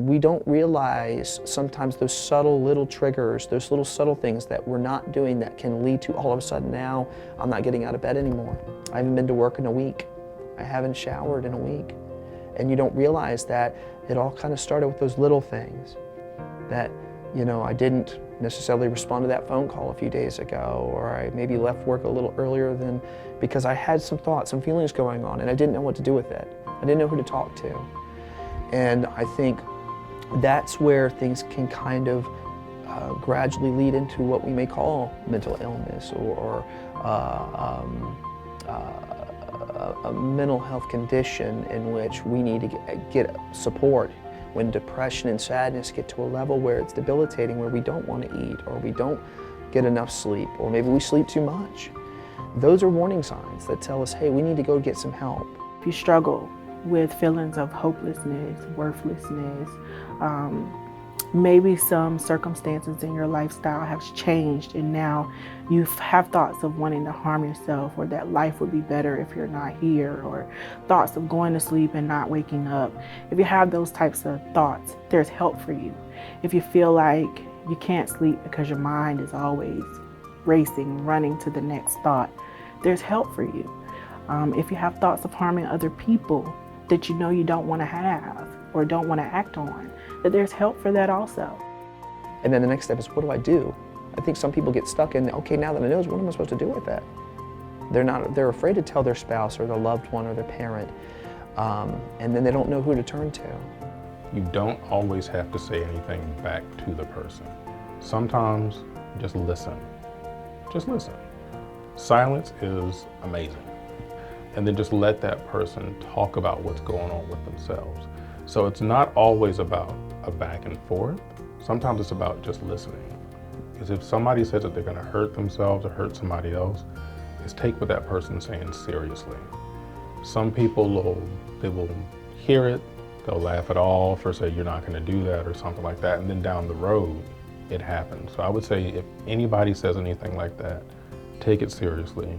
we don't realize sometimes those subtle little triggers, those little subtle things that we're not doing that can lead to all of a sudden now I'm not getting out of bed anymore. I haven't been to work in a week. I haven't showered in a week. And you don't realize that it all kind of started with those little things that, you know, I didn't necessarily respond to that phone call a few days ago, or I maybe left work a little earlier than because I had some thoughts, some feelings going on, and I didn't know what to do with it. I didn't know who to talk to. And I think that's where things can kind of gradually lead into what we may call mental illness or a mental health condition in which we need to get support when depression and sadness get to a level where it's debilitating, where we don't want to eat, or we don't get enough sleep, or maybe we sleep too much. Those are warning signs that tell us, hey, we need to go get some help. If you struggle with feelings of hopelessness, worthlessness, maybe some circumstances in your lifestyle have changed and now you have thoughts of wanting to harm yourself, or that life would be better if you're not here, or thoughts of going to sleep and not waking up. If you have those types of thoughts, there's help for you. If you feel like you can't sleep because your mind is always racing, running to the next thought, there's help for you. If you have thoughts of harming other people that you know you don't want to have or don't want to act on, that there's help for that also. And then the next step is, what do I do? I think some people get stuck in, okay, now that I know, what am I supposed to do with that? They're afraid to tell their spouse or their loved one or their parent, and then they don't know who to turn to. You don't always have to say anything back to the person. Sometimes just listen. Just listen. Silence is amazing. And then just let that person talk about what's going on with themselves. So it's not always about a back and forth. Sometimes it's about just listening. Because if somebody says that they're going to hurt themselves or hurt somebody else, is take what that person's saying seriously. Some people will hear it, they'll laugh it off or say you're not going to do that or something like that, and then down the road it happens. So I would say if anybody says anything like that, take it seriously.